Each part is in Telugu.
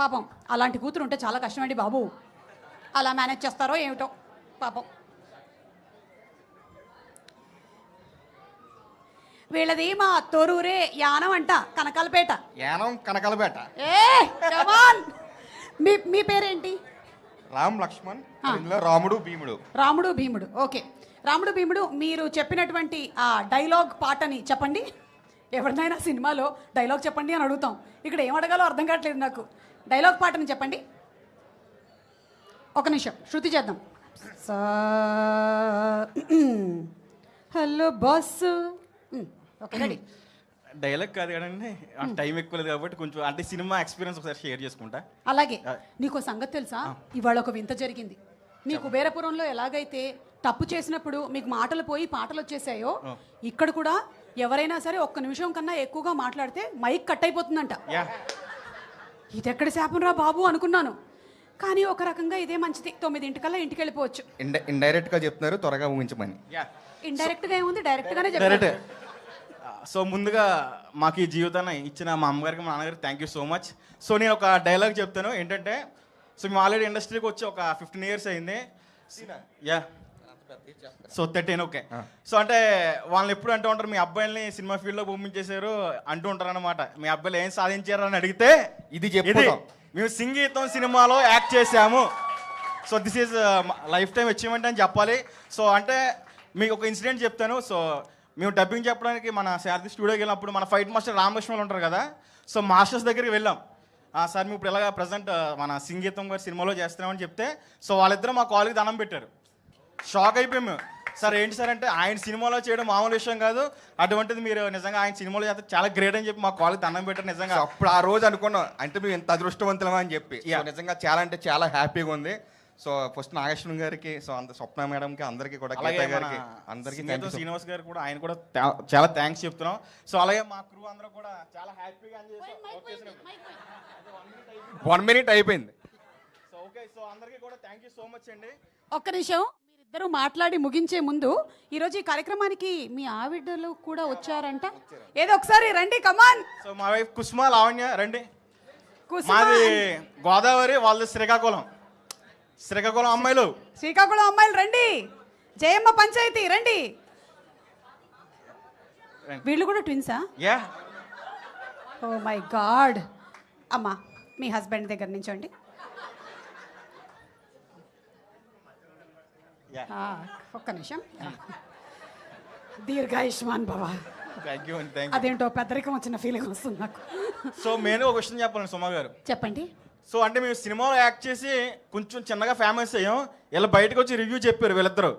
పాపం అలాంటి కూతురు ఉంటే చాలా కష్టమండి బాబు. అలా మేనేజ్ చేస్తారో ఏమిటో పాపం. వీళ్ళది మా తొరూరే యానం అంట, కనకాలపేట. యానం కనకాలపేట. ఏ కమాన్, మీ పేరేంటి? రామ్ లక్ష్మణ్, ఇందులో రాముడు భీముడు. రాముడు భీముడు. ఓకే, రాముడు భీముడు. మీరు చెప్పినటువంటి ఆ డైలాగ్ పాటని చెప్పండి. ఎవరినైనా సినిమాలో డైలాగ్ చెప్పండి అని అడుగుతాం, ఇక్కడ ఏం అడగాలో అర్థం కావట్లేదు నాకు. డైలాగ్ పాటని చెప్పండి. ఒక నిమిషం శృతి చేద్దాం. Hello boss. Okay ready. Dialogue కాదు కదండి, టైం ఎక్కువ లేదు కాబట్టి కొంచెం అంటే సినిమా ఎక్స్పీరియన్స్ ఒకసారి షేర్ చేసుకుంటా. అలాగే నీకు సంగతి తెలుసా, ఇవాళ ఒక వింత జరిగింది. మీ కుబేరపురంలో ఎలాగైతే తప్పు చేసినప్పుడు మీకు మాటలు పోయి పాటలు వచ్చేసాయో, ఇక్కడ కూడా ఎవరైనా సరే ఒక్క నిమిషం కన్నా ఎక్కువగా మాట్లాడితే మైక్ కట్ అయిపోతుందంట. ఇది ఎక్కడ శాపం రా బాబు అనుకున్నాను, కానీ ఒక రకంగా ఇదే మంచిది. 9 ఇంటికి వెళ్ళిపోవచ్చు. ఇండైరెక్ట్ గా చెప్తున్నారు, త్వరగా ఊహించమని. ఇండైరెక్ట్ గా ఏముంది, డైరెక్ట్ గానే చెప్పారు. సో ముందుగా మాకు ఈ జీవితాన్ని ఇచ్చిన మా అమ్మగారికి మా నాన్నగారికి thank you so much. So నేను ఒక డైలాగ్ చెప్తాను ఏంటంటే, సో మేము ఆల్రెడీ ఇండస్ట్రీకి వచ్చి ఒక 15 years అయింది. Yeah, so 13. ఓకే. సో అంటే వాళ్ళని ఎప్పుడు అంటూ ఉంటారు, మీ అబ్బాయిల్ని సినిమా ఫీల్డ్లో పంపించేశారు అంటూ ఉంటారు అనమాట. మీ అబ్బాయిలు ఏం సాధించారు అని అడిగితే ఇది చెప్పుదాం, మేము సంగీతం సినిమాలో యాక్ట్ చేశాము. So this is life time achievement అని చెప్పాలి. సో అంటే మీకు ఒక ఇన్సిడెంట్ చెప్తాను. సో మేము డబ్బింగ్ చెప్పడానికి మన శారది స్టూడియోకి వెళ్ళినప్పుడు మన ఫైట్ మాస్టర్ రామలక్ష్మణ్ ఉంటారు కదా, సో మాస్టర్స్ దగ్గరికి వెళ్ళాం. సార్ మేము ఇప్పుడు ఎలాగ ప్రజెంట్ మన సంగీతం గారి సినిమాలో చేస్తున్నామని చెప్తే, సో వాళ్ళిద్దరూ మా కాలేజీకి దండం పెట్టారు. షాక్ అయిపోయాము. సార్ ఏంటి సార్ అంటే, ఆయన సినిమాలో చేయడం మామూలు విషయం కాదు, అటువంటిది మీరు నిజంగా ఆయన సినిమాలో చేస్తే చాలా గ్రేట్ అని చెప్పి మా కాలేజీ దండం పెట్టారు. నిజంగా అప్పుడు ఆ రోజు అనుకున్నాం అంటే మేము ఎంత అదృష్టవంతులమా అని చెప్పి. నిజంగా చాలా అంటే చాలా హ్యాపీగా ఉంది. సో ఫస్ట్ నాగేశ్వరం గారికి, సో అంత స్వప్న మేడంకి, అందరికీ కూడా, గారికి, అందరికీ శ్రీనివాస్ గారు కూడా, ఆయన కూడా చాలా థ్యాంక్స్ చెప్తున్నాం. సో అలాగే మా క్రూ అందరూ కూడా చాలా హ్యాపీగా 1 minute అయిపోయింది. సో ఓకే, సో అందరికీ కూడా థ్యాంక్ యూ సో మచ్ అండి. ఒక్క నిమిషం, మీరిద్దరూ మాట్లాడి ముగించే ముందు, ఈరోజు ఈ కార్యక్రమానికి మీ ఆవిడలు కూడా వచ్చారంట. ఏదో ఒకసారి రండి, కమాన్. సో మా వైఫ్ కుసుమ, లావణ్య రండి. మాది గోదావరి, వాళ్ళది శ్రీకాకుళం అమ్మాయిలు. శ్రీకాకుళం అమ్మాయిలు రండి. జయమ్మ పంచాయతీ రండి. వీళ్ళు కూడా ట్విన్సా? యా. Oh my god. అమ్మా, మీ హస్బెండ్ దగ్గర నుంచోండి. ఒక్క నిమిషం. దీర్ఘాయుష్మాన్ భవ. Thank you. అదేంటో పెద్దరికం వచ్చిన ఫీలింగ్ వస్తుంది నాకు. సో నేను ఒక క్వశ్చన్ చెప్పాలండి సుమ గారు. చెప్పండి. సో అంటే మేము సినిమాలో యాక్ట్ చేసి కొంచెం చిన్నగా ఫేమస్ అయ్యాం. ఇలా బయటకు వచ్చి రివ్యూ చెప్పారు వీళ్ళిద్దరు,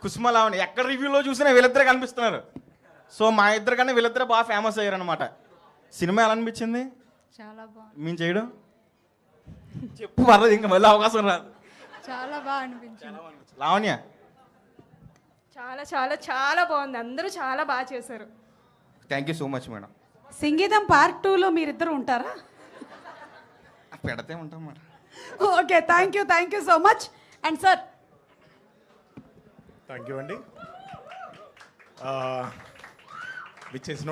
కుసుమ లావణ్య. ఎక్కడ రివ్యూలో చూసినా వీళ్ళిద్దరే కనిపిస్తున్నారు. సో మా ఇద్దరు కన్నా వీళ్ళిద్దరే బాగా ఫేమస్ అయ్యారు అనమాట. సినిమా ఎలా అనిపించింది? చాలా బాగుంది. మేము చేయడం చెప్పు, పర్లేదు, ఇంకా మళ్ళీ అవకాశం రాదు. చాలా బాగా అనిపించింది. లావణ్య? చాలా చాలా చాలా బాగుంది. అందరూ చాలా బాగా చేశారు. Thank you so much madam. సంగీతం పార్ట్ 2లో మీరిద్దరు ఉంటారా? పెడితే ఉంటాం madam. Okay, thank you so much. And sir? Thank you అండి. విచ్చేసిన